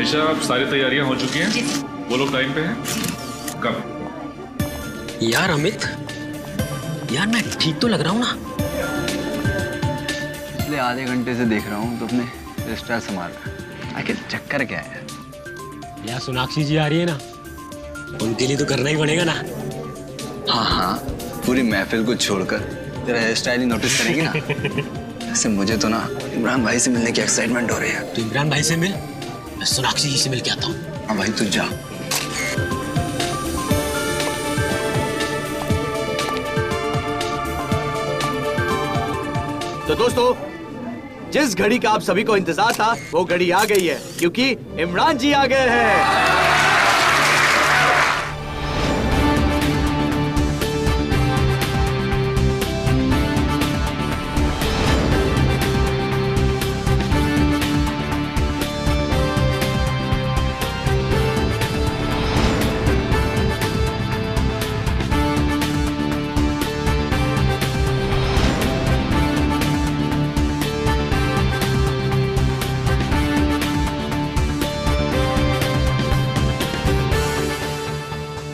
निशा, अब सारी तैयारियां हो चुकी हैं? वो लोग टाइम पे हैं? कब? यार अमित, यार मैं ठीक तो लग रहा हूँ ना? पिछले आधे घंटे से देख रहा हूँ तो अपने रजिस्ट्रार संभाल रहा है। आखिर चक्कर क्या है? यार सोनाक्षी जी आ रही है ना, उनके लिए तो करना ही पड़ेगा ना। हाँ हाँ, पूरी महफिल को छोड़कर तेरा हेयर स्टाइल ही नोटिस करेंगे ना। ऐसे मुझे तो ना इमरान भाई से मिलने की एक्साइटमेंट हो रही है। तो इमरान भाई से मिल, मैं सोनाक्षी जी से मिल के आता हूँ। हाँ भाई, तू जा। तो दोस्तों, जिस घड़ी का आप सभी को इंतजार था वो घड़ी आ गई है, क्योंकि इमरान जी आ गए हैं।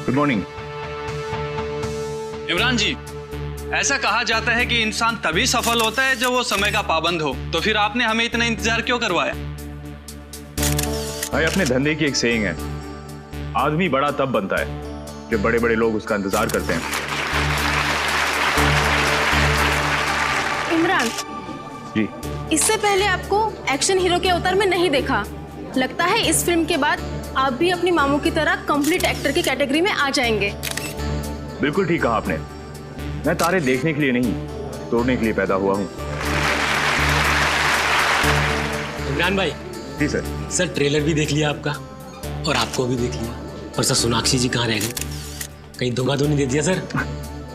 Good morning. इमरान जी, ऐसा कहा जाता है कि इंसान तभी सफल होता है जब वो समय का पाबंद हो। तो फिर आपने हमें इतना इंतजार क्यों करवाया? भाई, अपने धंधे की एक सेइंग है, आदमी बड़ा तब बनता है जब बड़े बड़े लोग उसका इंतजार करते हैं। इमरान जी। इससे पहले आपको एक्शन हीरो के अवतार में नहीं देखा। लगता है इस फिल्म के बाद आप भी अपनी मामू की तरह कंप्लीट एक्टर की कैटेगरी में आ जाएंगे। बिल्कुल ठीक कहा आपने। मैं तारे देखने के लिए नहीं, तोड़ने के लिए पैदा हुआ हूँ। इमरान भाई। जी सर। सर ट्रेलर भी देख लिया आपका, और आपको भी देख लिया। और सर सोनाक्षी जी कहाँ रह गई? कहीं धोखा तो नहीं दे दिया सर?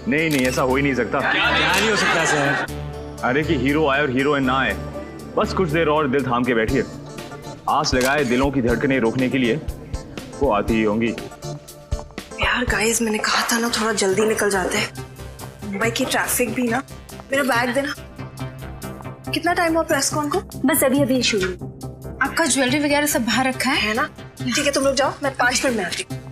नहीं नहीं, ऐसा हो ही नहीं सकता। क्या नहीं हो सकता सर? अरे कि हीरो आए और हीरोइन ना आए, बस कुछ देर और दिल थाम के बैठिए। आस लगाए दिलों की धड़कनें रोकने के लिए वो आती ही होंगी। यार गाइस, मैंने कहा था ना थोड़ा जल्दी निकल जाते हैं। मुंबई की ट्रैफिक भी ना। मेरा बैग देना। कितना टाइम हुआ प्रेस कॉन को? बस अभी अभी शुरू। आपका ज्वेलरी वगैरह सब बाहर रखा है ना? ठीक है, तुम लोग जाओ, मैं 5 मिनट में आती हूँ।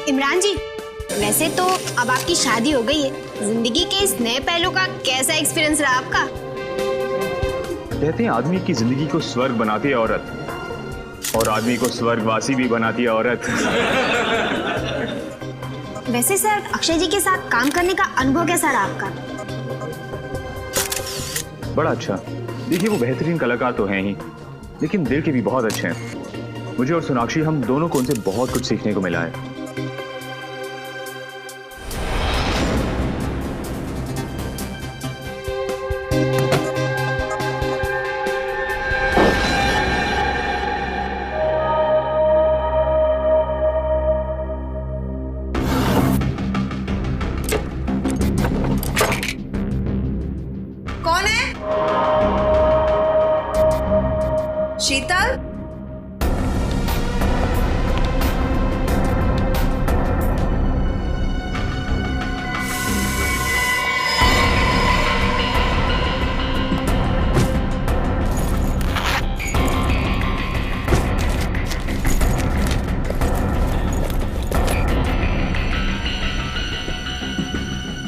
इमरान जी, वैसे तो अब आपकी शादी हो गई है, जिंदगी के इस नए पहलू का कैसा एक्सपीरियंस रहा आपका? कहते हैं आदमी की जिंदगी को स्वर्ग बनाती है औरत, और आदमी को स्वर्गवासी भी बनाती है औरत। वैसे सर, अक्षय जी के साथ काम करने का अनुभव कैसा रहा आपका? बड़ा अच्छा। देखिए, वो बेहतरीन कलाकार तो हैं ही, लेकिन दिल के भी बहुत अच्छे हैं। मुझे और सोनाक्षी, हम दोनों को उनसे बहुत कुछ सीखने को मिला है। कौन है? शीतल?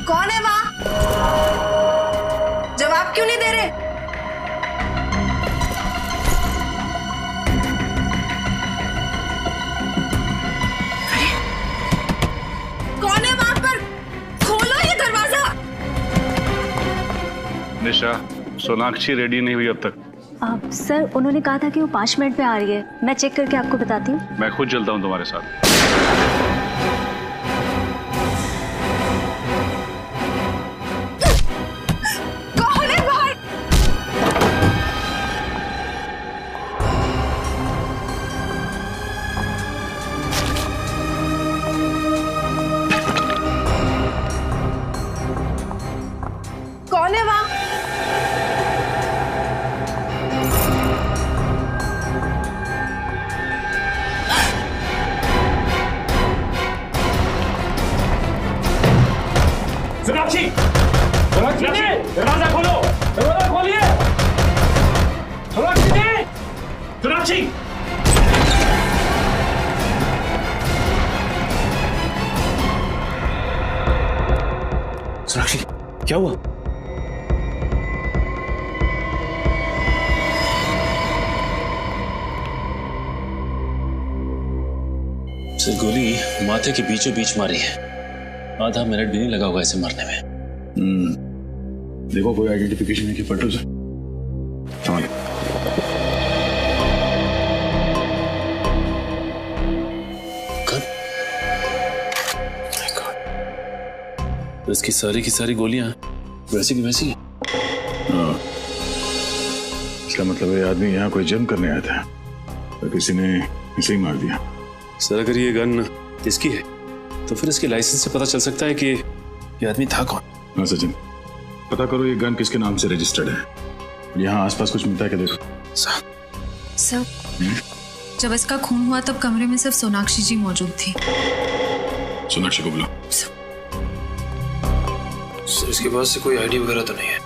कौन है वहां? जवाब क्यों नहीं दे रहे? अरे, कौन है वहां पर? खोलो ये दरवाजा। निशा, सोनाक्षी रेडी नहीं हुई अब तक। सर, उन्होंने कहा था कि वो 5 मिनट में आ रही है। मैं चेक करके आपको बताती हूँ। मैं खुद चलता हूँ तुम्हारे साथ। कौन है बाहर? कौन है वहां? सोनाक्षी, सोनाक्षी जी, दरवाजा खोलो, दरवाजा खोलिए। सोनाक्षी जी, सोनाक्षी। सोनाक्षी, क्या हुआ? सर गोली माथे के बीचों बीच मारी है। आधा मिनट भी नहीं लगा होगा इसे मरने में। देखो कोई आइडेंटिफिकेशन है कि फोटो से? तो इसकी सारी की सारी गोलियां वैसी की वैसी। इसका मतलब है आदमी यहाँ कोई जंग करने आया था तो किसी ने इसे ही मार दिया। सर अगर ये गन इसकी है तो फिर इसके लाइसेंस से पता चल सकता है कि ये आदमी था कौन। हाँ सचिन, पता करो ये गन किसके नाम से रजिस्टर्ड है। यहाँ आसपास कुछ मिलता है क्या? देखो सर, जब इसका खून हुआ तब कमरे में सिर्फ सोनाक्षी जी मौजूद थी। सोनाक्षी को बुलाओ। सर इसके पास से कोई आईडी वगैरह तो नहीं है?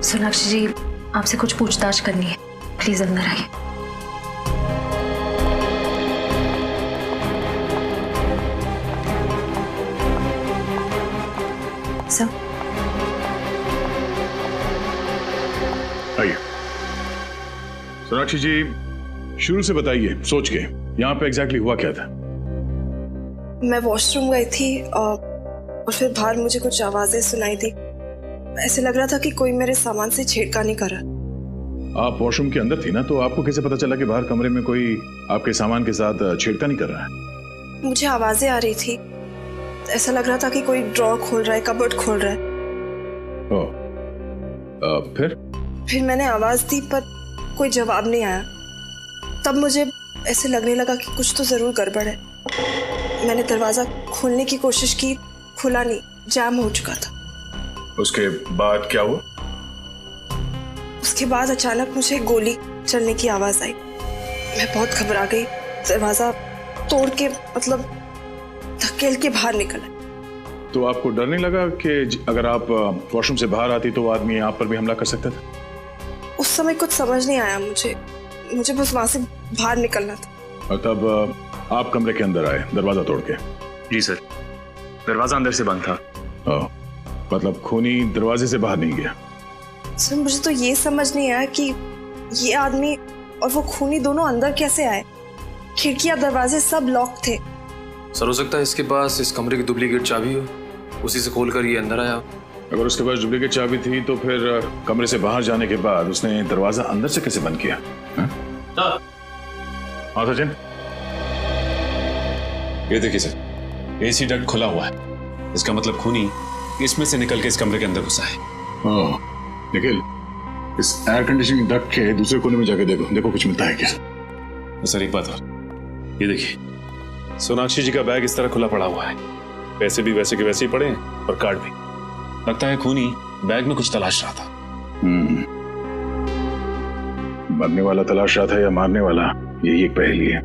सोनाक्षी जी, आपसे कुछ पूछताछ करनी है, प्लीज अंदर आइए। सर, आइए। सोनाक्षी जी, शुरू से बताइए सोच के यहाँ पे एग्जैक्टली हुआ क्या था? मैं वॉशरूम गई थी और फिर बाहर मुझे कुछ आवाजें सुनाई दी। ऐसे लग रहा था कि कोई मेरे सामान से छेड़खानी कर रहा। आप वॉशरूम के अंदर थी ना, तो आपको कैसे पता चला कि बाहर कमरे में कोई आपके सामान के साथ छेड़खानी कर रहा है? मुझे आवाजें आ रही थी। ऐसा लग रहा था कि कोई ड्रॉर खोल रहा है, कबर्ड खोल रहा है। फिर मैंने आवाज दी पर कोई जवाब नहीं आया। तब मुझे ऐसे लगने लगा कि कुछ तो जरूर गड़बड़ है। मैंने दरवाजा खोलने की कोशिश की, खुला नहीं, जाम हो चुका था। उसके बाद क्या हुआ? उसके बाद अचानक मुझे गोली चलने की आवाज आई। मैं बहुत घबरा गई। दरवाजा तोड़ के मतलब धकेल के बाहर निकला। तो आपको डर नहीं लगा कि अगर आप वॉशरूम से बाहर आती तो वो आदमी आप पर भी हमला कर सकता था? उस समय कुछ समझ नहीं आया मुझे बस वहां से बाहर निकलना था। और तब आप कमरे के अंदर आए दरवाजा तोड़ के? जी सर, दरवाजा अंदर से बंद था। मतलब खूनी दरवाजे से बाहर नहीं गया? सर, मुझे तो ये समझ नहीं आया कि ये आदमी और वो खूनी दोनों अंदर कैसे आए। खिड़कियां, दरवाजे सब लॉक थे। सर हो सकता है इसके पास इस कमरे की डुप्लीकेट चाबी हो, उसी से खोलकर ये अंदर आया। अगर उसके पास डुप्लीकेट चाबी थी तो फिर कमरे से बाहर जाने के बाद उसने दरवाजा अंदर से कैसे बंद किया? हाँ सचिन, ये देखिए सर, एसी डक्ट खुला हुआ है। इसका मतलब खूनी इसमें से निकल के इस कमरे के अंदर घुसा है। निखिल, इस एयर कंडीशनिंग डक्ट के दूसरे कोने में जाके देखो कुछ मिलता है क्या? सर एक बात और, ये देखिए सोनाक्षी जी का बैग इस तरह खुला पड़ा हुआ है। पैसे भी वैसे के वैसे ही पड़े हैं और कार्ड भी। लगता है खूनी बैग में कुछ तलाश रहा था। मरने वाला तलाश रहा था या मारने वाला, यही एक पहेली है।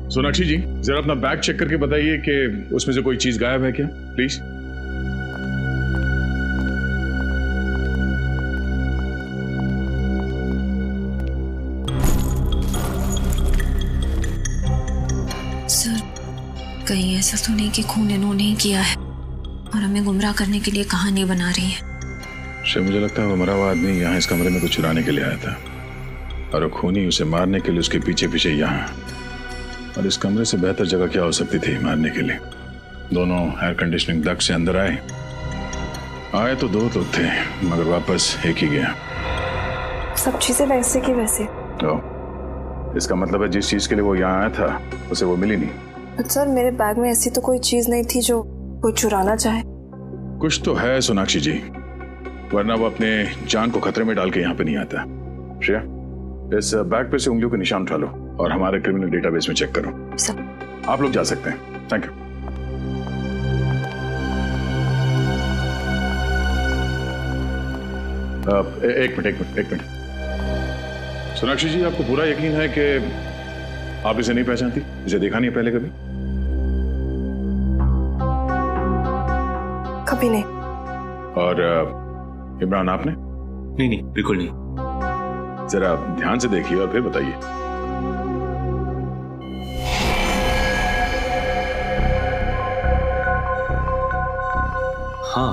सोनाक्षी जी, जरा अपना बैग चेक करके बताइए कि उसमें से कोई चीज गायब है क्या, प्लीज। सर, कहीं ऐसा तो नहीं कि खून इन्होंने ही किया है और हमें गुमराह करने के लिए कहानी बना रही है? शायद मुझे लगता है वो मरा हुआ आदमी यहाँ इस कमरे में कुछ चुराने के लिए आया था और वो खूनी उसे मारने के लिए उसके पीछे पीछे यहाँ। और इस कमरे से बेहतर जगह क्या हो सकती थी मारने के लिए? दोनों एयर कंडीशनिंग डक्ट से अंदर आए तो दो लोग थे मगर वापस एक ही गया। सब चीजें वैसे की वैसे। तो इसका मतलब है जिस चीज के लिए वो यहाँ आया था उसे वो मिली नहीं। सर, मेरे बैग में ऐसी तो कोई चीज नहीं थी जो कोई चुराना चाहे। कुछ तो है सोनाक्षी जी, वरना वो अपने जान को खतरे में डाल के यहाँ पे नहीं आता। श्रेया, इस बैग पे से उंगलियों के निशान उठा लो और हमारे क्रिमिनल डेटाबेस में चेक करो। सर, आप लोग जा सकते हैं। Thank you. एक मिनट। सोनाक्षी जी, आपको पूरा यकीन है कि आप इसे नहीं पहचानती? इसे देखा नहीं पहले कभी? कभी नहीं। और इमरान आपने? नहीं नहीं, बिल्कुल नहीं। जरा ध्यान से देखिए और फिर बताइए। हाँ,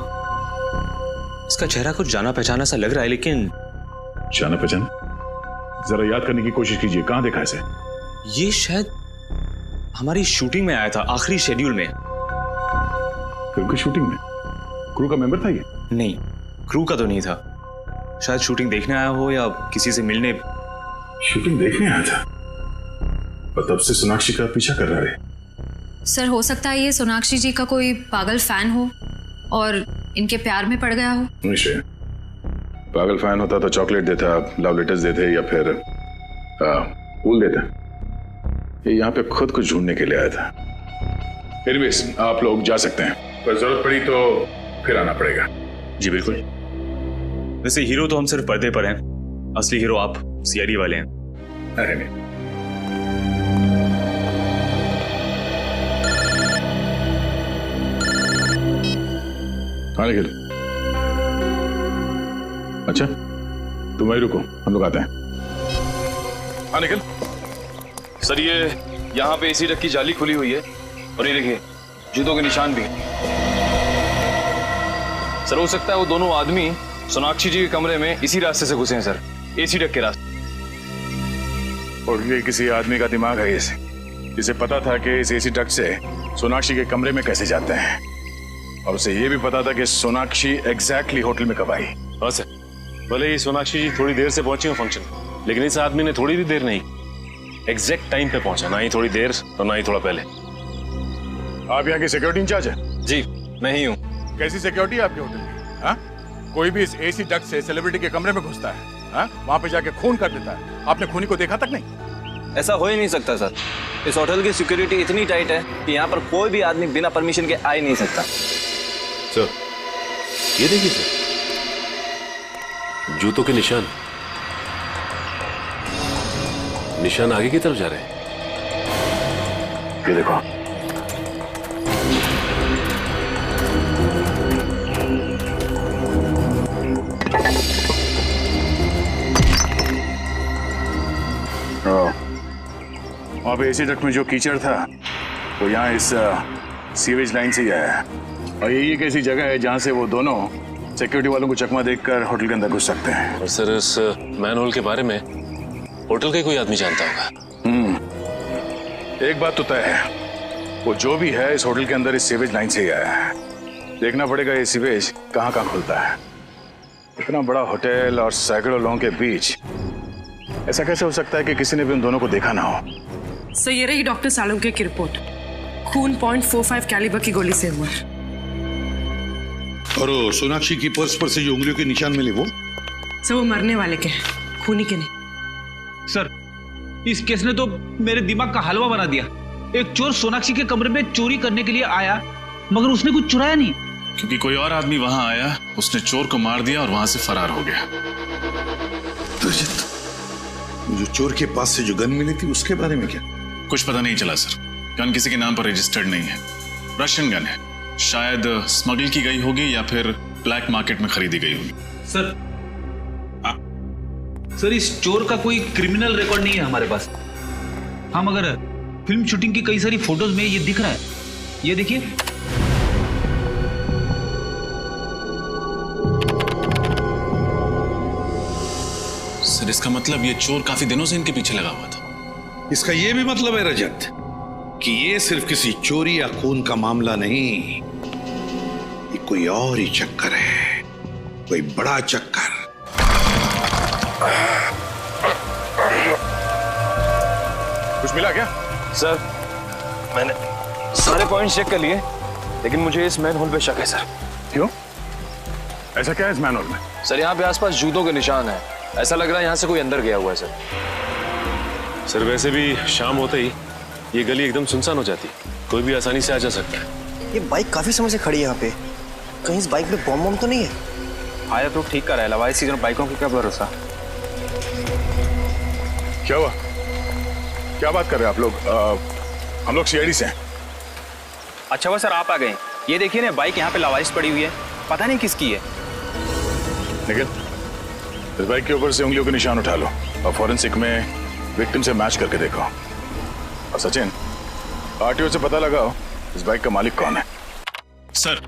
इसका चेहरा कुछ जाना पहचाना सा लग रहा है, लेकिन जाना पहचाना? जरा याद करने की कोशिश कीजिए, कहां देखा इसे? ये शायद हमारी शूटिंग में आया था, आखिरी शेड्यूल में। फिल्म की शूटिंग में? क्रू का मेंबर था ये? नहीं, क्रू का तो नहीं था। शायद शूटिंग देखने आया हो या किसी से मिलने। शूटिंग देखने आया था और तब से सोनाक्षी का पीछा कर रहा है। सर, हो सकता है ये सोनाक्षी जी का कोई पागल फैन हो और इनके प्यार में पड़ गया हो। निश्चय, पागल फैन होता तो चॉकलेट देता, लव लेटर्स देते या फिर फूल देता। ये यहाँ पे खुद कुछ ढूंढने के लिए आया था। एनीवेज, आप लोग जा सकते हैं, पर जरूरत पड़ी तो फिर आना पड़ेगा। जी बिल्कुल। वैसे हीरो तो हम सिर्फ पर्दे पर हैं, असली हीरो आप सीआईडी वाले हैं। अरे नहीं, हाँ निखिल। अच्छा, तुम वहीं रुको, हम लोग आते हैं। हाँ निखिल। सर, ये यहाँ पे एसी डक की जाली खुली हुई है और ये देखिए जूतों के निशान भी हैं। सर, हो सकता है वो दोनों आदमी सोनाक्षी जी के कमरे में इसी रास्ते से घुसे हैं सर, एसी डक के रास्ते। और ये किसी आदमी का दिमाग है जिसे पता था कि इस एसी डक से सोनाक्षी के कमरे में कैसे जाते हैं, और उसे ये भी पता था कि सोनाक्षी एग्जैक्टली होटल में कब आई। हाँ सर, भले ही सोनाक्षी जी थोड़ी देर से पहुंची हो फंक्शन, लेकिन इस आदमी ने थोड़ी भी देर नहीं, एग्जैक्ट टाइम पे पहुंचा, ना ही थोड़ी देर और ना ही थोड़ा पहले। आप यहाँ की सिक्योरिटी इंचार्ज है? जी मैं ही हूँ। कैसी सिक्योरिटी है आपके होटल की? हाँ, कोई भी इस एसी डक से सेलिब्रिटी के कमरे में घुसता है, हाँ, वहाँ पे जाके खून कर देता है। आपने खूनी को देखा तक नहीं? ऐसा हो ही नहीं सकता सर। इस होटल की सिक्योरिटी इतनी टाइट है कि यहाँ पर कोई भी आदमी बिना परमिशन के आ ही नहीं सकता। सर, ये देखिए सर, जूतों के निशान आगे की तरफ जा रहे हैं। ये देखो, वहाँ पे एसी डक्ट में जो कीचड़ था वो यहाँ इस सीवेज लाइन से ही आया है, और यही एक ऐसी जगह है जहाँ से वो दोनों सिक्योरिटी वालों को चकमा देखकर होटल के अंदर घुस सकते हैं। और सर, इस मैनहोल के बारे में होटल का कोई आदमी जानता होगा। एक बात तो तय है, वो जो भी है इस होटल के अंदर इस सीवेज लाइन से ही आया है। देखना पड़ेगा ये सीवेज कहाँ कहाँ खुलता है। इतना बड़ा होटल और सैकड़ों लोगों के बीच ऐसा कैसे हो सकता है कि किसी ने भी उन दोनों को देखा ना हो? सर, ये रही डॉक्टर सालुंके की रिपोर्ट। खून .45 कैलिबर की गोली से हुआ। और सोनाक्षी की पर्स पर से जो उंगलियों के निशान मिले वो? सर, वो मरने वाले के हैं, खूनी के नहीं। सर, इस केस ने तो मेरे दिमाग का हलवा बना दिया। एक चोर सोनाक्षी के कमरे में चोरी करने के लिए आया, मगर उसने कुछ चुराया नहीं, क्योंकि कोई और आदमी वहां आया, उसने चोर को मार दिया और वहां से फरार हो गया। जो चोर के पास से जो गन मिली थी उसके बारे में क्या? कुछ पता नहीं चला सर। गन किसी के नाम पर रजिस्टर्ड नहीं है, रशियन गन है। शायद स्मगल की गई होगी या फिर ब्लैक मार्केट में खरीदी गई होगी। सर, इस चोर का कोई क्रिमिनल रिकॉर्ड नहीं है हमारे पास। हाँ, मगर फिल्म शूटिंग की कई सारी फोटोज में ये दिख रहा है। ये देखिए, सर इसका मतलब ये चोर काफी दिनों से इनके पीछे लगा हुआ था। इसका ये भी मतलब है रजत कि ये सिर्फ किसी चोरी या खून का मामला नहीं, ये कोई और ही चक्कर है, कोई बड़ा चक्कर। कुछ मिला क्या? सर, मैंने सारे पॉइंट्स चेक कर लिए, लेकिन मुझे इस मैनहोल पे शक है सर। क्यों? ऐसा क्या है इस मैनहोल में? सर, यहाँ पे आसपास जूतों के निशान है। ऐसा लग रहा है यहाँ से कोई अंदर गया हुआ है सर। सर, वैसे भी शाम होते ही ये गली एकदम सुनसान हो जाती, कोई भी आसानी से आ जा सकता है। ये बाइक काफी समय से खड़ी है यहाँ पे, कहीं इस बाइक में बम बम तो नहीं है? आया तो ठीक कर रहा है, सीजन बाइकों की क्या भरोसा। क्या हुआ? क्या बात कर रहे हैं आप लोग? हम लोग सीआईडी से हैं। अच्छा हुआ सर आप आ गए, ये देखिए ना, बाइक यहाँ पे लावारिस पड़ी हुई है, पता नहीं किसकी है। निखिल, इस बाइक के ऊपर से उंगलियों के निशान उठा लो और फॉरेंसिक में विक्टिम से मैच करके देखो। और सचिन, आरटीओ से पता लगाओ इस बाइक का मालिक कौन है। सर,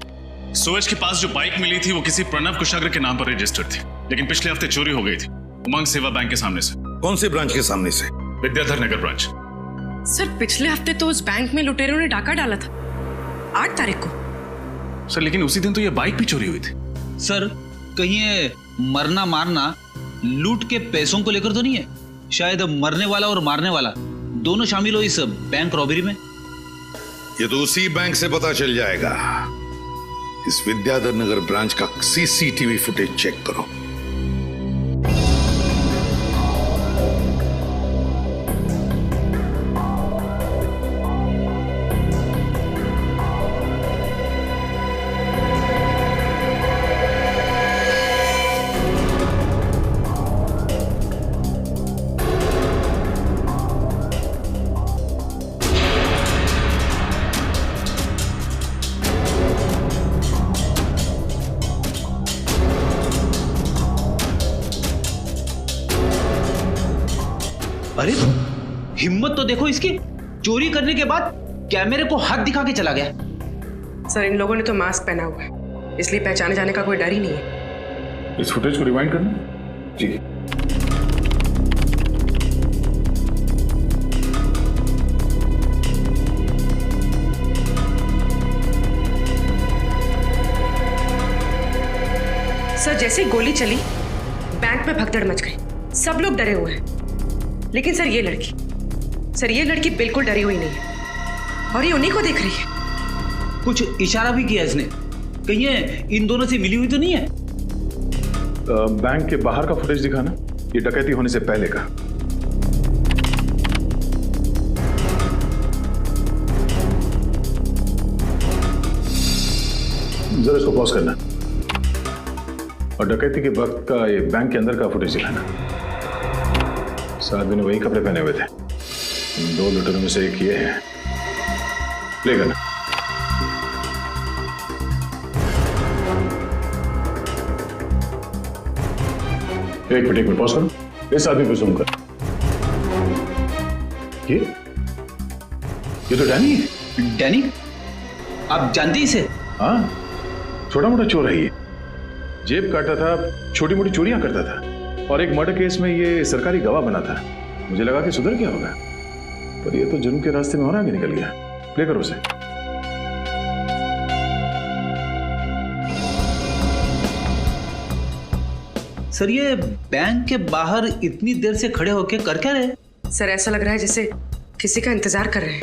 सूरज के पास जो बाइक मिली थी वो किसी प्रणव कुशाग्र के नाम पर रजिस्टर्ड थी, लेकिन पिछले हफ्ते चोरी हो गई थी उमंग सेवा बैंक के सामने से। कौन से ब्रांच के सामने से? विद्याधर नगर ब्रांच। सर पिछले हफ्ते तो उस बैंक में लुटेरों ने डाका डाला था, 8 तारीख को। सर लेकिन उसी दिन तो ये बाइक भी चोरी हुई थी। सर कहीं ये मरना मारना लूट के पैसों को लेकर तो नहीं है? शायद मरने वाला और मारने वाला दोनों शामिल हो इस बैंक रॉबरी में। ये तो उसी बैंक से पता चल जाएगा। इस विद्याधर नगर ब्रांच का सीसीटीवी फुटेज चेक करो। अरे हिम्मत तो देखो इसकी, चोरी करने के बाद कैमरे को हाथ दिखा के चला गया। सर इन लोगों ने तो मास्क पहना हुआ है, इसलिए पहचाने जाने का कोई डर ही नहीं है। इस फुटेज को रिवाइंड करना। जी। सर जैसे ही गोली चली बैंक में भगदड़ मच गई, सब लोग डरे हुए हैं। लेकिन सर ये लड़की बिल्कुल डरी हुई नहीं है और ये उन्हीं को देख रही है। कुछ इशारा भी किया इसने, कहीं ये इन दोनों से मिली हुई तो नहीं है? बैंक के बाहर का फुटेज दिखाना, ये डकैती होने से पहले का। जरा इसको पॉज करना और डकैती के वक्त का ये बैंक के अंदर का फुटेज दिखाना। इस आदमी ने वही कपड़े पहने हुए थे। इन 2 लुटेरों में से एक ये है। प्ले करना। एक मिनट पॉज करो, इस आदमी को जूम कर। ये तो डैनी है। डैनी? आप जानते हैं इसे? हाँ, छोटा मोटा चोर है ये। जेब काटता था, छोटी मोटी चोरियां करता था और एक मर्डर केस में ये सरकारी गवाह बना था। मुझे लगा कि सुधर गया होगा, पर ये तो जुर्म के रास्ते में और आगे निकल गया। प्ले करो उसे। सर ये बैंक के बाहर इतनी देर से खड़े होकर कर क्या रहे? सर ऐसा लग रहा है जैसे किसी का इंतजार कर रहे हैं।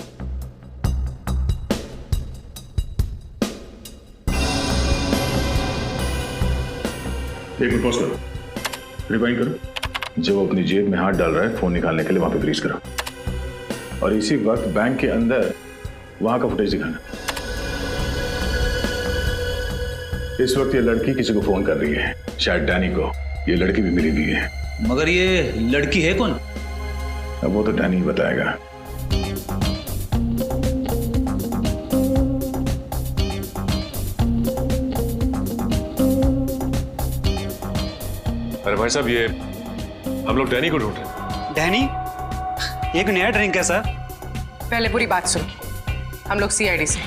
एक मिनट पॉज करो, रिवाइंड करो। जब वो अपनी जेब में हाथ डाल रहा है फोन निकालने के लिए, वहां पे फ्रीज करो और इसी वक्त बैंक के अंदर वहां का फुटेज दिखाना। इस वक्त ये लड़की किसी को फोन कर रही है, शायद डैनी को। ये लड़की भी मिली हुई है। मगर ये लड़की है कौन? अब वो तो डैनी ही बताएगा। अरे भाई साहब, ये हम लोग डैनी को ढूंढ रहे हैं। डैनी? एक नया ड्रिंक है सर। पहले पूरी बात सुन। हम लोग सीआईडी से।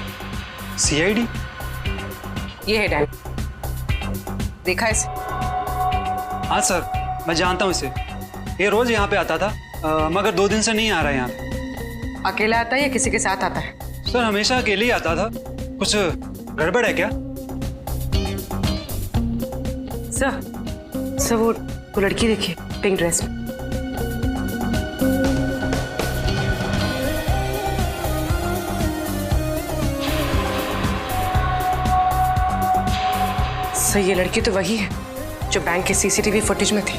सीआईडी? ये है डैनी, देखा इसे? हाँ सर, मैं जानता हूँ इसे। ये रोज यहाँ पे आता था, मगर 2 दिन से नहीं आ रहा है यहाँ पे। अकेला आता है या किसी के साथ आता है? सर हमेशा अकेले ही आता था। कुछ गड़बड़ है क्या? सर वो लड़की देखिए, पिंक ड्रेस में। सर ये लड़की तो वही है जो बैंक के सीसीटीवी फुटेज में थी।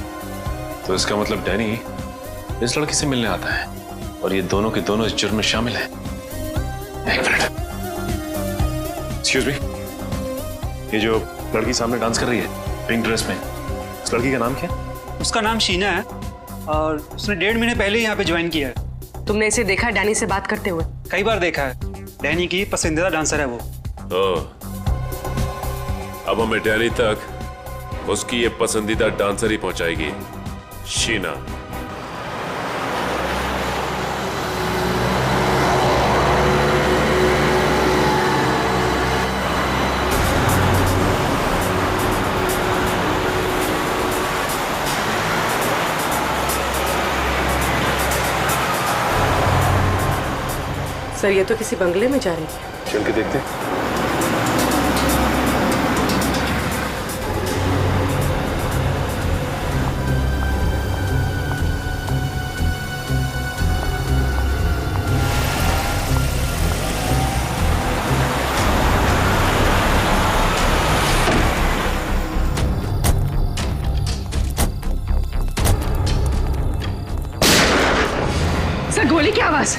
तो इसका मतलब डैनी इस लड़की से मिलने आता है और ये दोनों के दोनों इस जुर्म में शामिल हैं। एक मिनट, एक्सक्यूज मी, ये जो लड़की सामने डांस कर रही है पिंक ड्रेस में, इस लड़की का नाम क्या है? उसका नाम शीना है और उसने 1.5 महीने पहले ही यहाँ पे ज्वाइन किया है। तुमने इसे देखा है डैनी से बात करते हुए? कई बार देखा है। डैनी की पसंदीदा डांसर है वो। ओह, अब हमें डैनी तक उसकी ये पसंदीदा डांसर ही पहुंचाएगी, शीना। सर ये तो किसी बंगले में जा रही है। चल के देखते हैं। सर गोली की आवाज।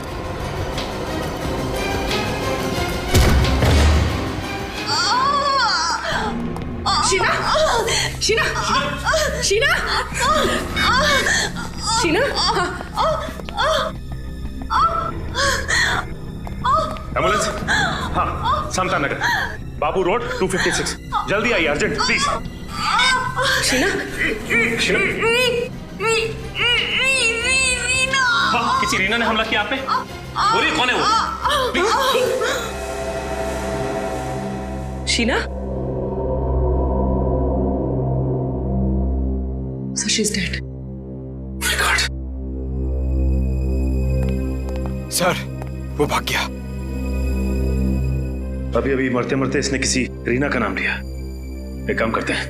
शीना शीना शीना शीना। एम्बुलेंस। हाँ, समता नगर, बाबू रोड 256। जल्दी आइए, अर्जेंट प्लीज। शीना शीना। हाँ, किसी रीना ने हमला किया आप पे? बोलिए कौन है वो? Please. Sheena. So she's dead. My God. Sir वो भाग गया। अभी अभी मरते मरते इसने किसी रीना का नाम लिया। एक काम करते हैं,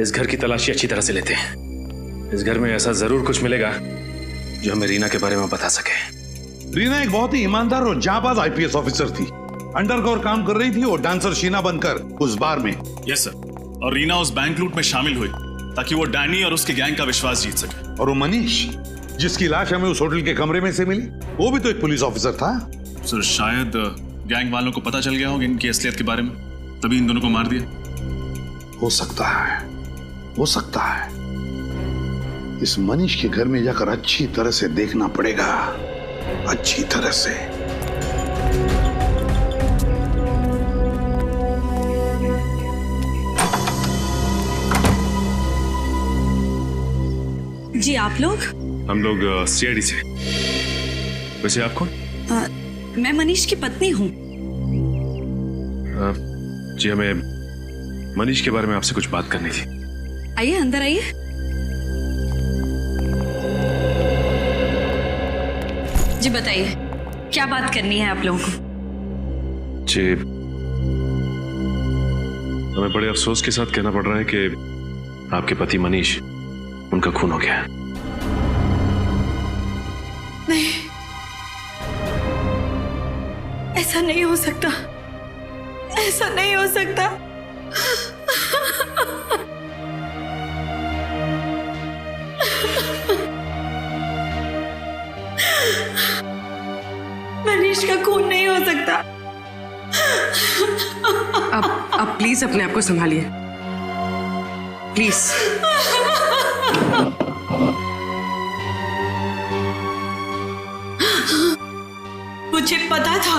इस घर की तलाशी अच्छी तरह से लेते हैं। इस घर में ऐसा जरूर कुछ मिलेगा जो हमें रीना के बारे में बता सके। रीना एक बहुत ही ईमानदार और जाबाज आईपीएस ऑफिसर थी। अंडरकवर काम कर रही थी और डांसर शीना बनकर उस बार में। Yes sir. और रीना उस बैंक लूट में शामिल हुई ताकि वो डैनी और उसके गैंग का विश्वास जीत सके। और वो मनीष जिसकी लाश हमें उस होटल के कमरे में से मिली, वो भी तो एक पुलिस ऑफिसर था। सर शायद गैंग वालों को पता चल गया होगा इनकी असलियत के बारे में, तभी इन दोनों को मार दिया। हो सकता है, हो सकता है। इस मनीष के घर में जाकर अच्छी तरह से देखना पड़ेगा, अच्छी तरह से। जी आप लोग? हम लोग सीआईडी से। वैसे आप कौन? मैं मनीष की पत्नी हूँ। जी हमें मनीष के बारे में आपसे कुछ बात करनी थी। आइए अंदर आइए। जी बताइए क्या बात करनी है आप लोगों को? जी हमें बड़े अफसोस के साथ कहना पड़ रहा है कि आपके पति मनीष, उनका खून हो गया। नहीं, ऐसा नहीं हो सकता, ऐसा नहीं हो सकता। मनीष का खून नहीं हो सकता। अब प्लीज अपने आप को संभालिए, प्लीज। मुझे पता था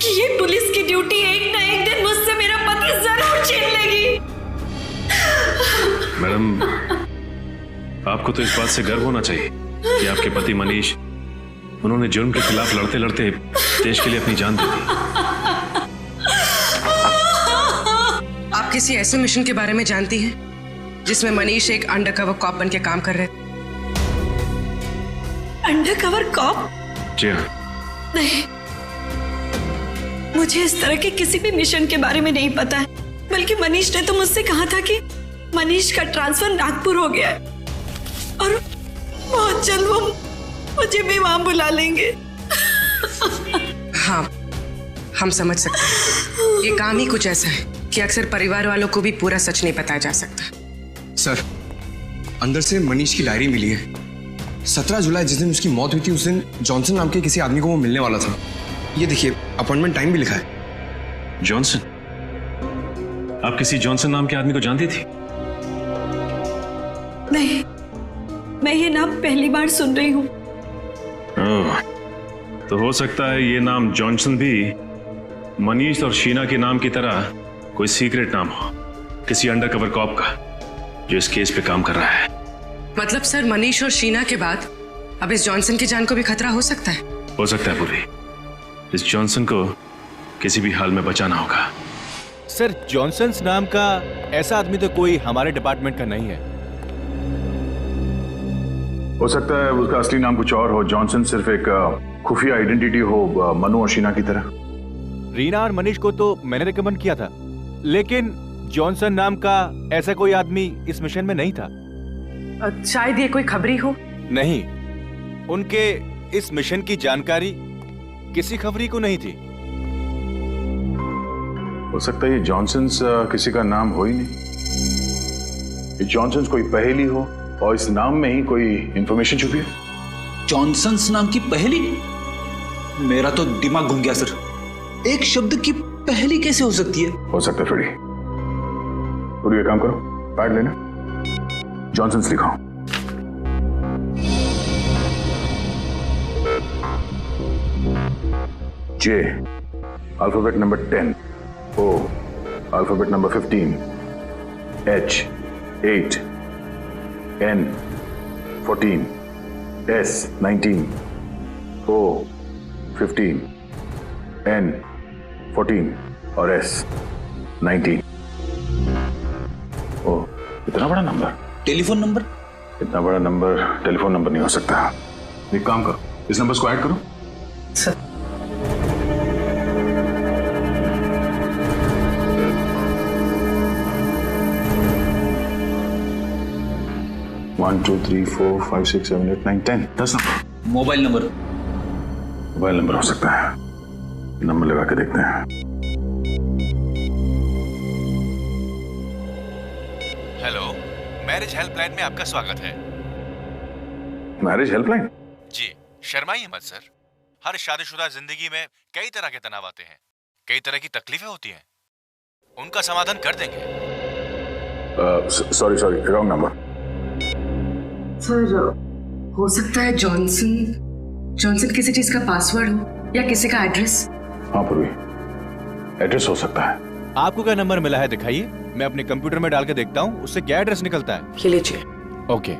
कि ये पुलिस की ड्यूटी एक ना एक दिन मुझसे मेरा पति जरूर छीन लेगी। मैडम, आपको तो इस बात से गर्व होना चाहिए कि आपके पति मनीष, उन्होंने जुर्म के खिलाफ लड़ते लड़ते देश के लिए अपनी जान दे दी। आप किसी ऐसे मिशन के बारे में जानती हैं जिसमें मनीष एक अंडरकवर कॉप बन के काम कर रहे थे? Undercover corp? जी हाँ। नहीं, मुझे इस तरह के किसी भी मिशन के बारे में नहीं पता है। बल्कि मनीष ने तो मुझसे कहा था कि मनीष का ट्रांसफर नागपुर हो गया है और बहुत जल्द वो मुझे भी वहां बुला लेंगे। हाँ, हम समझ सकते हैं। ये काम ही कुछ ऐसा है कि अक्सर परिवार वालों को भी पूरा सच नहीं बताया जा सकता। सर, अंदर से मनीष की डायरी मिली है। 17 जुलाई जिस दिन उसकी मौत हुई थी, उस दिन जॉनसन नाम के किसी आदमी को वो मिलने वाला था। ये देखिए, अपॉइंटमेंट टाइम भी लिखा है। जॉनसन? आप किसी जॉनसन नाम के आदमी को जानती थी? नहीं, मैं ये नाम पहली बार सुन रही हूँ। तो हो सकता है ये नाम जॉनसन भी मनीष और शीना के नाम की तरह कोई सीक्रेट नाम हो, किसी अंडरकवर कॉप का जो इस केस पे काम कर रहा है। मतलब सर मनीष और शीना के बाद अब इस जॉनसन की जान को भी खतरा हो सकता है? हो सकता है पूरी। इस जॉनसन को किसी भी हाल में बचाना होगा। सर जॉनसन नाम का ऐसा आदमी तो कोई हमारे डिपार्टमेंट का नहीं है। हो सकता है उसका असली नाम कुछ और हो। जॉनसन सिर्फ एक खुफिया आइडेंटिटी हो, मनु और शीना की तरह। रीना और मनीष को तो मैंने रिकमेंड किया था, लेकिन जॉनसन नाम का ऐसा कोई आदमी इस मिशन में नहीं था। शायद ये कोई खबरी हो। नहीं, उनके इस मिशन की जानकारी किसी खबरी को नहीं थी। हो सकता है ये जॉनसन्स किसी का नाम हो ही नहीं। ये जॉनसन्स कोई पहेली हो और इस नाम में ही कोई इंफॉर्मेशन छुपी है। जॉनसन्स नाम की पहेली? मेरा तो दिमाग घूम गया सर। एक शब्द की पहेली कैसे हो सकती है? हो सकता है फ्रेडी। पूरी काम करो, पैड लेना, Johnson's लिखाओ। J, alphabet number 10. O, alphabet number 15. H, 8. N, 14. S, 19. O, 15. N, 14. और S, 19. ओ, इतना बड़ा नंबर? Telephone number? इतना बड़ा नंबर टेलीफोन नंबर नहीं हो सकता। एक काम करो, इस नंबर को ऐड करो। Sir 1 2 3 4 5 6 7 8 9 10 10 number. Mobile number? Mobile number हो सकता है, नंबर लगा के देखते हैं। हेलो, मैरिज हेल्पलाइन में आपका स्वागत है। Marriage helpline? जी, शर्माइए मत सर। हर शादीशुदा जिंदगी में कई तरह के तनाव आते हैं, कई तरह की तकलीफें होती हैं, उनका समाधान कर देंगे। Sorry, wrong number. सर हो सकता है जॉनसन किसी चीज का पासवर्ड हो या किसी का एड्रेस। हाँ पूर्वी, एड्रेस हो सकता है। आपको क्या नंबर मिला है दिखाइए, मैं अपने कंप्यूटर में डाल के देखता हूँ उससे क्या एड्रेस निकलता है। ये लीजिए। ओके।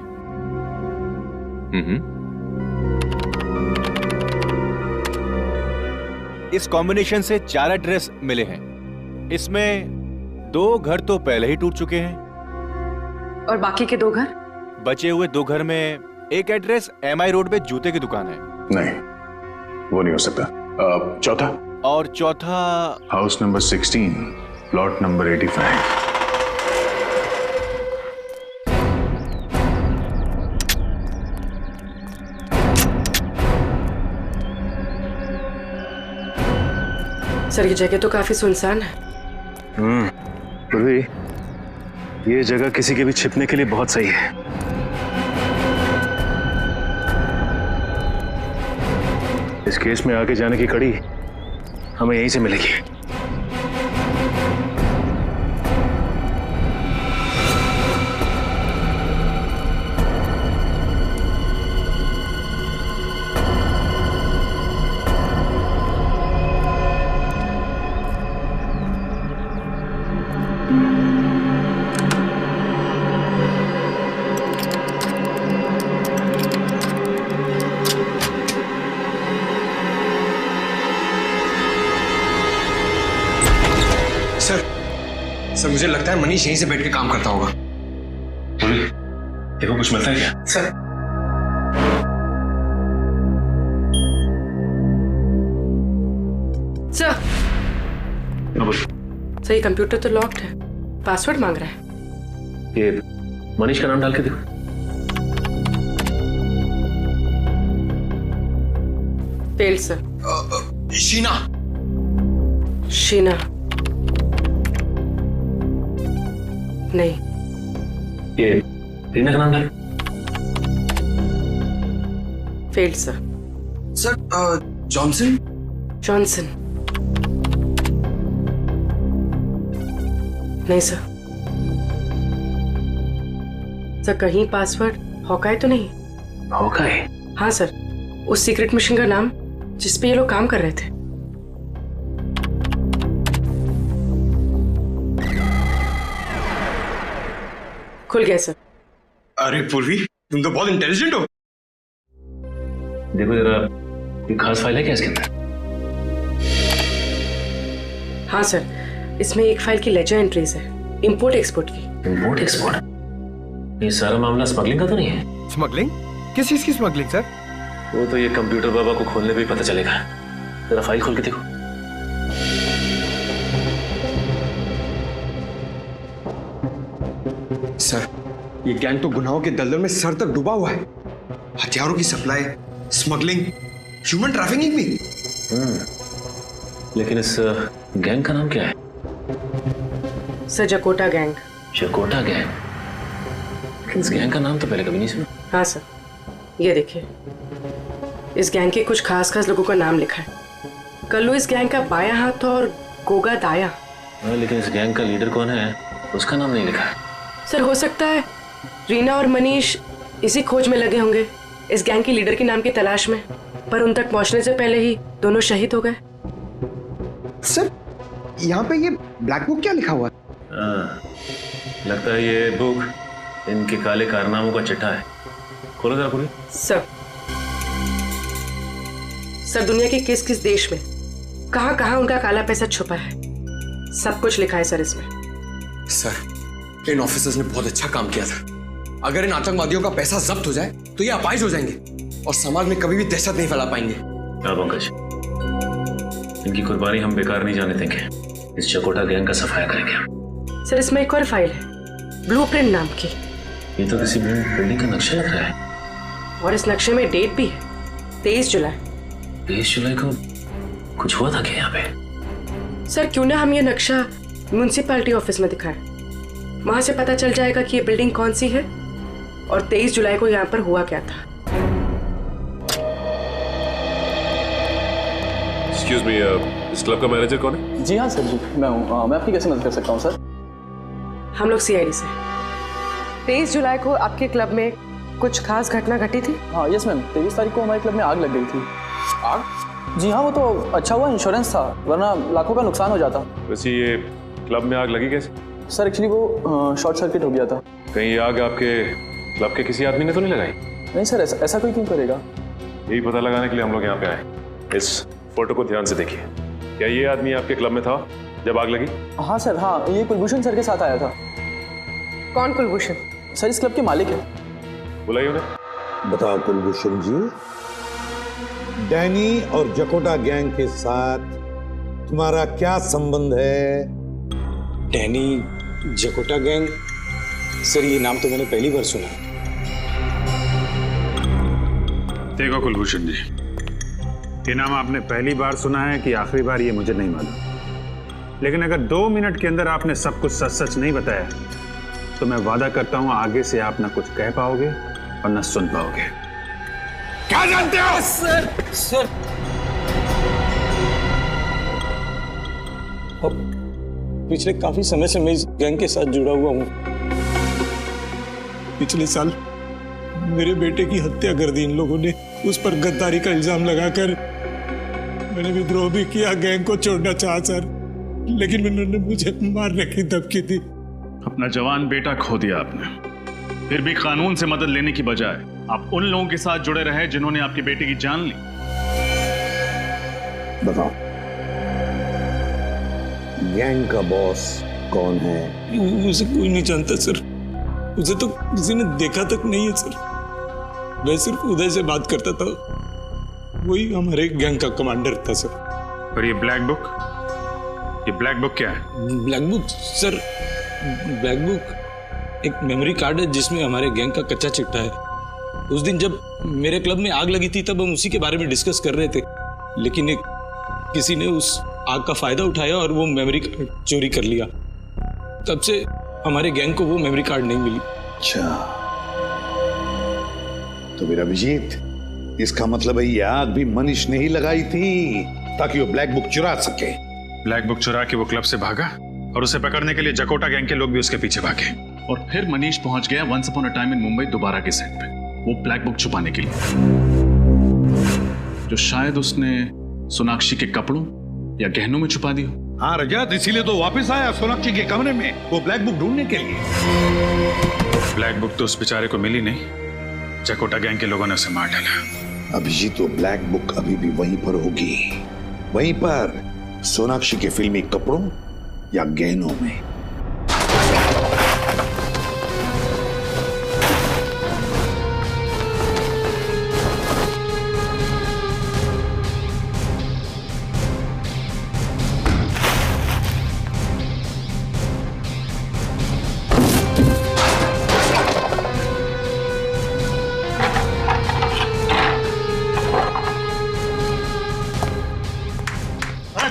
इस कॉम्बिनेशन से 4 एड्रेस मिले हैं। इसमें 2 घर तो पहले ही टूट चुके हैं और बाकी के 2 घर? बचे हुए 2 घर में एक एड्रेस MI रोड पे जूते की दुकान है। नहीं, वो नहीं हो सकता। चौथा? और चौथा house number 16, plot number 85। Sir ये जगह तो काफी सुनसान है। पूर्वी, ये जगह किसी के भी छिपने के लिए बहुत सही है। इस केस में आगे जाने की कड़ी हमें यहीं से मिलेगी। सर मुझे लगता है मनीष यहीं से बैठ के काम करता होगा। देखो कुछ मिलता है क्या? सर सर ये कंप्यूटर तो लॉक्ड है, पासवर्ड मांग रहा है। ये मनीष का नाम डाल के देखो। Fail sir. शीना नहीं। ये रीना का नाम डाल। Fail sir. जॉनसन? जॉनसन नहीं सर। सर कहीं पासवर्ड हॉकाई तो नहीं? हॉकाई? हाँ सर, उस सीक्रेट मिशन का नाम जिसपे ये लोग काम कर रहे थे। खुल गया सर। अरे पूर्वी, तुम तो बहुत इंटेलिजेंट हो। देखो जरा, कोई खास फाइल है क्या इसके अंदर? हाँ सर, इसमें एक फाइल की लेजर एंट्रीज है, इंपोर्ट एक्सपोर्ट की। Import export? ये सारा मामला स्मगलिंग का तो नहीं है? स्मगलिंग? किस चीज की स्मगलिंग सर? वो तो ये कंप्यूटर बाबा को खोलने पे ही पता चलेगा। जरा फाइल खोल के देखो। सर, ये गैंग तो गुनाहों के दलदल में सर तक डूबा हुआ है। हथियारों की सप्लाई, स्मगलिंग, ह्यूमन ट्रैफिकिंग भी। लेकिन इस गैंग का नाम क्या है? सर जकोटा गैंग। जकोटा गैंग? लेकिन इस गैंग का नाम तो पहले कभी नहीं सुना। हाँ सर, ये देखिए, इस गैंग के कुछ खास लोगों का नाम लिखा है। कल्लू इस गैंग का बायां हाथ और गोगा दाया। लेकिन इस गैंग का लीडर कौन है उसका नाम नहीं लिखा है। सर हो सकता है रीना और मनीष इसी खोज में लगे होंगे, इस गैंग के लीडर के नाम की तलाश में, पर उन तक पहुंचने से पहले ही दोनों शहीद हो गए। सर, यहाँ पे ये ब्लैक बुक क्या लिखा हुआ है? लगता है ये बुक इनके काले कारनामों का चिट्ठा है। खोलो जरा पूरी। सर दुनिया के किस किस देश में कहां कहां उनका काला पैसा छुपा है, सब कुछ लिखा है सर इसमें। सर, इन ऑफिसर्स ने बहुत अच्छा काम किया था। अगर इन आतंकवादियों का पैसा जब्त हो जाए तो ये अपाहिज हो जाएंगे और समाज में कभी भी दहशत नहीं फैला पाएंगे। पंकज, इनकी कुर्बानी हम बेकार नहीं जाने देंगे। इस जकोटा गैंग का सफाया करेंगे। सर इसमें एक और फाइल है, ब्लूप्रिंट नाम की। ये तो किसी बिल्डिंग का नक्शा लग रहा है। और इस नक्शे में डेट भी है, 23 जुलाई। 23 जुलाई को कुछ हुआ था क्या यहाँ पे? सर क्यों ना हम ये नक्शा म्युनिसिपैलिटी ऑफिस में दिखाएं, वहां से पता चल जाएगा कि ये बिल्डिंग कौन सी है और 23 जुलाई को यहाँ पर हुआ क्या था। एक्सक्यूज मी, इस क्लब का मैनेजर कौन है? जी हाँ सर जी, मैं हूँ। मैं आपकी कैसे मदद कर सकता हूँ सर? हम लोग CID से। 23 जुलाई को आपके क्लब में कुछ खास घटना घटी थी? हाँ यस मैम, 23 तारीख को हमारे क्लब में आग लग गई थी। आग? जी हाँ, वो तो अच्छा हुआ इंश्योरेंस था, वरना लाखों का नुकसान हो जाता। वैसे ये क्लब में आग लगी कैसे? सर एक्चुअली वो शॉर्ट सर्किट हो गया था। कहीं ये आग आपके क्लब के किसी आदमी ने तो नहीं लगाई? नहीं सर, ऐसा कोई क्यों करेगा? यही पता लगाने के लिए हम लोग यहाँ पे आए। इस फोटो को ध्यान से देखिए। क्या ये आदमी आपके क्लब में था जब आग लगी? हाँ सर, हाँ, ये कुलभूषण सर के साथ आया था। कौन कुलभूषण? सर इस क्लब के मालिक है। बुलाइए उन्हें। बताओ कुलभूषण जी, डैनी और जकोटा गैंग के साथ तुम्हारा क्या संबंध है? Danny, जकोटा gang? सर ये नाम तो मैंने पहली बार सुना। देखो कुलभूषण जी, ये नाम आपने पहली बार सुना है कि आखिरी बार, ये मुझे नहीं मालूम। लेकिन अगर 2 मिनट के अंदर आपने सब कुछ सच सच नहीं बताया तो मैं वादा करता हूं आगे से आप ना कुछ कह पाओगे और ना सुन पाओगे। क्या जानते हो? सर अब पिछले काफी समय से मैं इस गैंग के साथ जुड़ा हुआ हूं। पिछले साल मेरे बेटे की हत्या कर दी इन लोगों ने, उस पर गद्दारी का इल्जाम लगाकर। मैंने विद्रोह भी किया, गैंग को छोड़ना चाहा सर, लेकिन उन्होंने मुझे मारने की धमकी दी। अपना जवान बेटा खो दिया आपने, फिर भी कानून से मदद लेने की बजाय आप उन लोगों के साथ जुड़े रहे जिन्होंने आपके बेटे की जान ली। बताओ, गैंग का बॉस कौन है? उसे कोई नहीं जानता सर, उसे तो किसी ने देखा तक नहीं है सर। मैं सिर्फ उदय से बात करता था, वही हमारे गैंग का कमांडर था सर। और ये ब्लैक बुक क्या है? Black book sir, black book एक मेमोरी कार्ड है जिसमें हमारे गैंग का कच्चा चिट्ठा है। उस दिन जब मेरे क्लब में आग लगी थी तब हम उसी के बारे में डिस्कस कर रहे थे, लेकिन किसी ने उस आग का फायदा उठाया और वो मेमोरी कार्ड चोरी कर लिया। तब से हमारे गैंग को वो मेमोरी कार्ड नहीं मिली। अच्छा, तो मेरा अभिजीत, इसका मतलब है ये आग भी मनीष ने ही लगाई थी ताकि वो ब्लैक बुक चुरा सके। ब्लैक बुक चुरा के वो क्लब से भागा और उसे पकड़ने के लिए जकोटा गैंग के लोग भी उसके पीछे भागे, और फिर मनीष पहुंच गया once upon a time in Mumbai दोबारा के सेट पे, वो ब्लैक बुक छुपाने के लिए, जो शायद उसने सोनाक्षी के कपड़ों या गहनों में छुपा दी हो। हाँ रजत, इसीलिए तो वापस आया सोनाक्षी के कमरे में वो ब्लैक बुक ढूंढने के लिए। ब्लैक बुक तो उस बेचारे को मिली नहीं, चकोटा गैंग के लोगों ने उसे मार डाला। अभिजीत, वो ब्लैक बुक अभी भी वहीं पर होगी, वहीं पर सोनाक्षी के फिल्मी कपड़ों या गहनों में।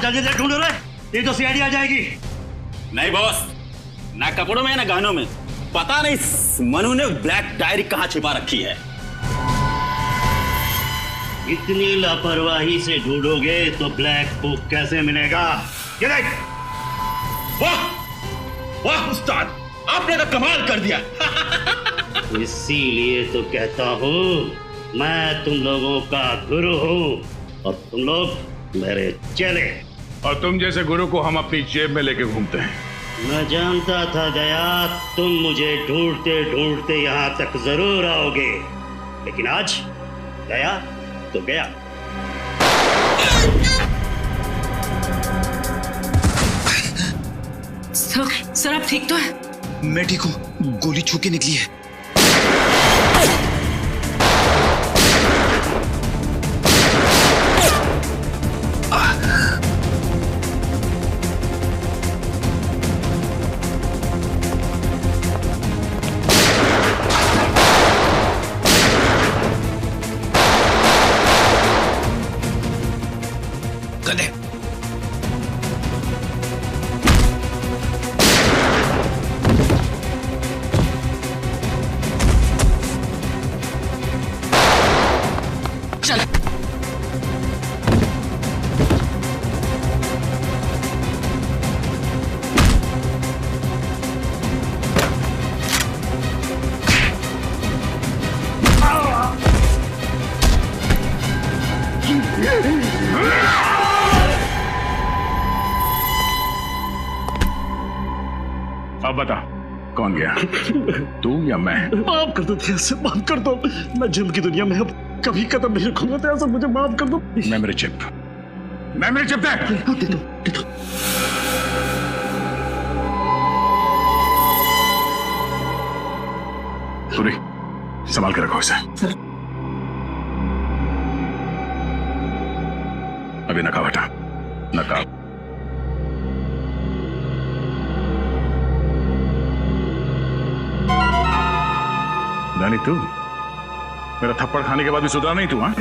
जल्दी से ढूंढो रे, ये तो सीआईडी आ जाएगी। नहीं बॉस, ना कपड़ों में ना गहनों में, पता नहीं मनु ने ब्लैक डायरी कहां छिपा रखी है। इतनी लापरवाही से ढूंढोगे तो ब्लैक बुक कैसे मिलेगा? ये देख। वाह वाह उस्ताद, आपने तो कमाल कर दिया। इसीलिए तो कहता हूँ मैं तुम लोगों का गुरु हूँ और तुम लोग मेरे चेले। और तुम जैसे गुरु को हम अपनी जेब में लेके घूमते हैं। मैं जानता था गया तुम मुझे ढूंढते ढूंढते यहाँ तक जरूर आओगे, लेकिन आज गया तो गया। सर आप ठीक तो है? मैं ठीक हूँ, गोली छू के निकली है। अब बता, कौन गया, तू या मैं? माफ कर दो ध्यान, माफ कर दो। मैं जुल्म की दुनिया में अब कभी कदम नहीं रखूंगा ध्यान, मुझे माफ कर दो। मेमोरी चिप दे दो। पूरी संभाल के रखो इसे। अभी नकाब हटा, नकाब। नानी तू मेरा थप्पड़ खाने के बाद भी सुधरा नहीं तू? हाँ,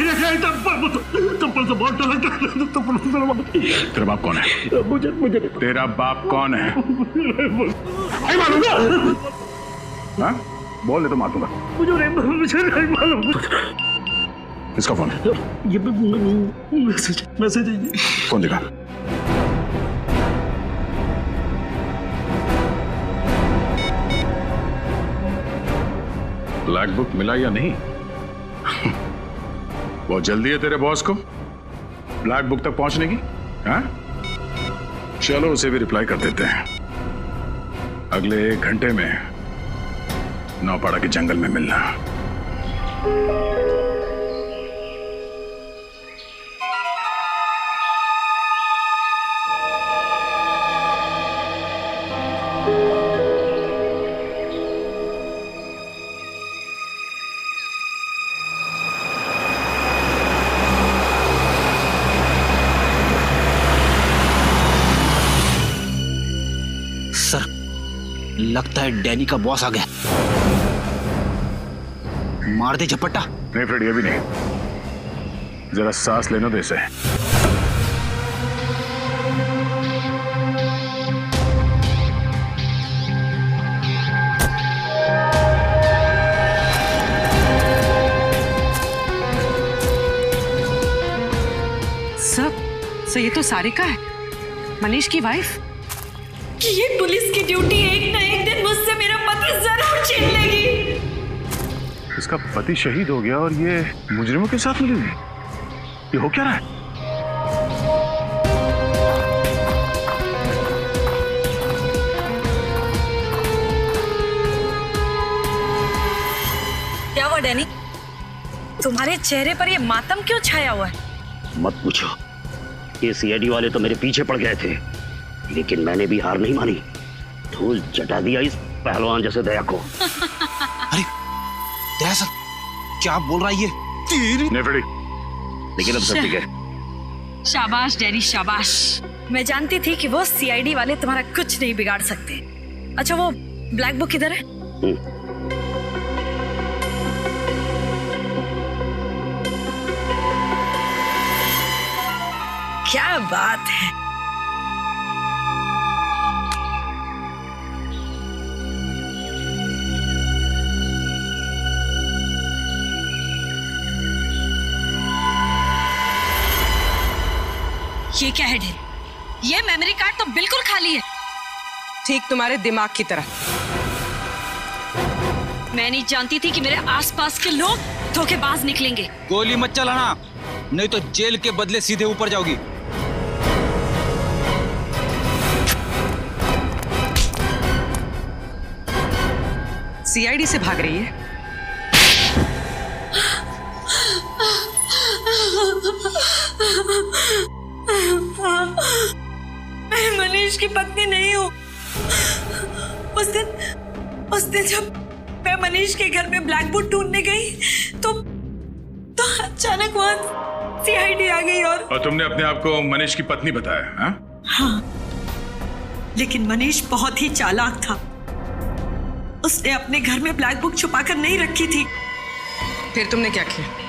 तेरा बाप कौन है? मुझे तेरा बाप कौन है? नहीं मालूम। हाँ बोल ले तो मार दूंगा। मुझे नहीं मालूम। किसका फोन है? ये मैसेज है। फोन दिखा। ब्लैक बुक मिला या नहीं? बहुत जल्दी है तेरे बॉस को ब्लैक बुक तक पहुंचने की। हाँ चलो उसे भी रिप्लाई कर देते हैं। अगले 1 घंटे में नौपाड़ा के जंगल में मिलना। लगता है डैनी का बॉस आ गया। मार दे झपट्टा। नहीं फ्रेड, ये भी नहीं, जरा सांस लेने दे इसे। सर ये तो सारिका है, मनीष की वाइफ। ये पुलिस की ड्यूटी एक ना एक दिन मुझसे मेरा पति जरूर छीन लेगी। इसका पति शहीद हो गया और ये मुजरिमों के साथ मिली हुई। ये हो क्या रहा है? डैनी, तुम्हारे चेहरे पर ये मातम क्यों छाया हुआ है? मत पूछो, ये सीआईडी वाले तो मेरे पीछे पड़ गए थे, लेकिन मैंने भी हार नहीं मानी। धूल चटा दिया इस पहलवान जैसे दया को। अरे दया सर, क्या बोल रहा है ये? लेकिन अब सब ठीक है। शाबाश डैनी शाबाश। मैं जानती थी कि वो सीआईडी वाले तुम्हारा कुछ नहीं बिगाड़ सकते। अच्छा वो ब्लैक बुक किधर है? क्या बात है। ये क्या है ढेर? ये मेमोरी कार्ड तो बिल्कुल खाली है। ठीक तुम्हारे दिमाग की तरह। मैं नहीं जानती थी कि मेरे आसपास के लोग धोखेबाज निकलेंगे। गोली मत चलाना, नहीं तो जेल के बदले सीधे ऊपर जाओगी। सीआईडी से भाग रही है। मैं मनीष की पत्नी नहीं हूँ। उस दिन जब मैं मनीष के घर में ब्लैक बुक ढूंढने गई तो अचानक वहां सीआईडी आ गई और तुमने अपने आप को मनीष की पत्नी बताया? हाँ, लेकिन मनीष बहुत ही चालाक था। उसने अपने घर में ब्लैक बुक छुपाकर नहीं रखी थी। फिर तुमने क्या किया?